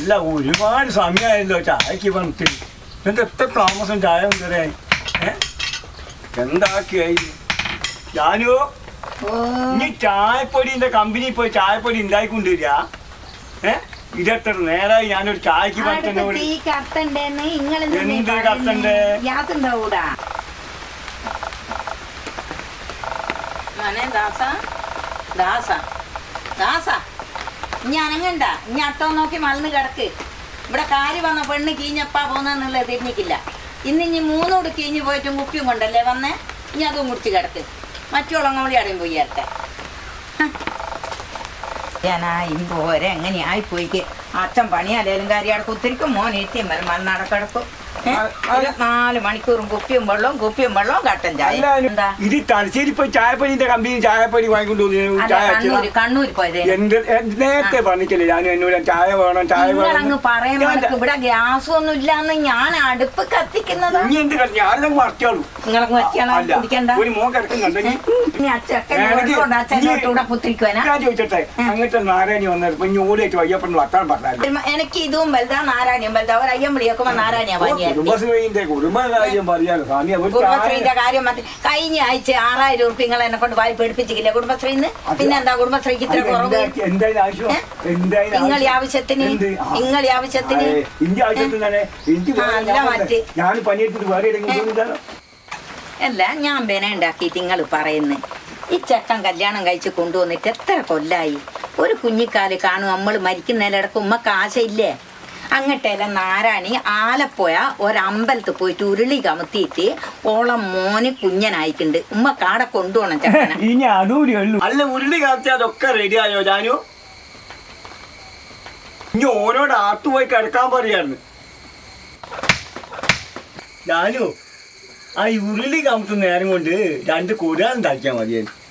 അല്ല ഒരുപാട് സമയമായല്ലോ ചായക്ക് പറഞ്ഞിട്ട് എന്നിട്ട് എത്ര താമസം ചായ കൊണ്ടുവരാൻ എന്താക്കിയായി ഞാനോ ഇനി ചായപ്പൊടിന്റെ കമ്പനി പോയി ചായപ്പൊടി ഉണ്ടായിക്കൊണ്ടിരിക്കുക ഇതെത്ര നേരമായി ഞാനൊരു ചായക്ക് പറഞ്ഞോട് എന്ത് കത്തണ്ടേ ഞാനങ്ങണ്ട ഇനി അട്ടോ നോക്കി മലന്ന് കിടക്ക് ഇവിടെ കാര്യം വന്ന പെണ്ണ് കീഞ്ഞപ്പാ പോന്നെന്നുള്ളത് തിരിഞ്ഞിക്കില്ല ഇനി മൂന്നോട് കീഞ്ഞ് പോയിട്ടും കുപ്പിയും കൊണ്ടല്ലേ വന്നേ ഇനി അതും കുടിച്ച് കിടക്ക് മറ്റുള്ളവങ്ങൾ കൂടി അടയും പോയി ചേർത്തെ ഞാനായും പോരെ എങ്ങനെ ആയിപ്പോയിക്ക് അച്ഛൻ പണിയല്ലേലും കാര്യം അടക്കും ഒത്തിരിക്കും മോൻ എത്തിയും വരും മലനടക്കിടക്കും 4 മണിക്കൂറും കുപ്പിയും വെള്ളവും കട്ടൻ ചായ ഇത് തലശ്ശേരി പോയി ചായപ്പൊടിന്റെ കമ്പനി ചായപ്പൊടി വാങ്ങിക്കൊണ്ടു കണ്ണൂർ പോയത് നേരത്തെ പറഞ്ഞിട്ടില്ലേ ഞാൻ എന്നോട് ചായ വേണം ചായ വേണം പറയുമ്പോൾ ഇവിടെ ഗ്യാസ് ഒന്നും ഇല്ലാന്ന് ഞാൻ അടുപ്പ് കത്തിക്കുന്നത് ഇനി എന്ത് ഞാനങ്ങ് മറച്ചോളൂ ഒരു മോൻ കിടക്കുന്നുണ്ട് ഞാൻ ചോദിച്ചോട്ടെ അങ്ങനത്തെ നാരായണി വന്നപ്പോ ഇനി ഓടിയിട്ട് വയ്യപ്പെട്ട് വർത്താൻ പറഞ്ഞാൽ എനിക്ക് ഇതും വലുതാ നാരായണിയും വലുതാ ഒരു അയ്യമ്പളിയൊക്കെ നാരായണിയാ കുടുംബശ്രീന്റെ കുടുംബകാര്യം പറയാലോ കുടുംബശ്രീന്റെ കാര്യം കഴിഞ്ഞ ആഴ്ച 6000 രൂപ നിങ്ങൾ എന്നെ കൊണ്ട് വായ്പ എടുപ്പിച്ചില്ല കുടുംബശ്രീന്ന് പിന്നെന്താ കുടുംബശ്രീക്ക് ഇത്ര കുറവ് നിങ്ങളെ ആവശ്യത്തിന് അല്ല ഞാൻ ബെന ഉണ്ടാക്കിയിട്ട് നിങ്ങൾ പറയുന്നത് ഈ ചെക്കൻ കല്യാണം കഴിച്ച് കൊണ്ടുവന്നിട്ട് എത്ര കൊല്ലായി ഒരു കുഞ്ഞിക്കാല് കാണും നമ്മൾ മരിക്കുന്നതിലിടക്ക് ഉമ്മക്ക് ആശയില്ലേ അങ്ങട്ടെല്ലാം നാരായണി ആലപ്പുഴ ഒരമ്പലത്തിൽ പോയിട്ട് ഉരുളി കമത്തിയിട്ട് ഓളം മോന് കുഞ്ഞനായിട്ടുണ്ട് ഉമ്മ കാടെ കൊണ്ടുപോകണം ചെക്കനെ ഇനി അതൂരേ ഉള്ളൂ അല്ല ഉരുളി കമത്തി അതൊക്കെ റെഡി ആയോ ജാനു ഇനി ഓരോട് ആത്തു പോയി കിടക്കാൻ പറയാണ് ജാനു ആ ഉരുളി കമത്തുന്ന നേരം കൊണ്ട് 2 കുരാൻ ഉണ്ടാക്കിയാൽ മതിയായിരുന്നു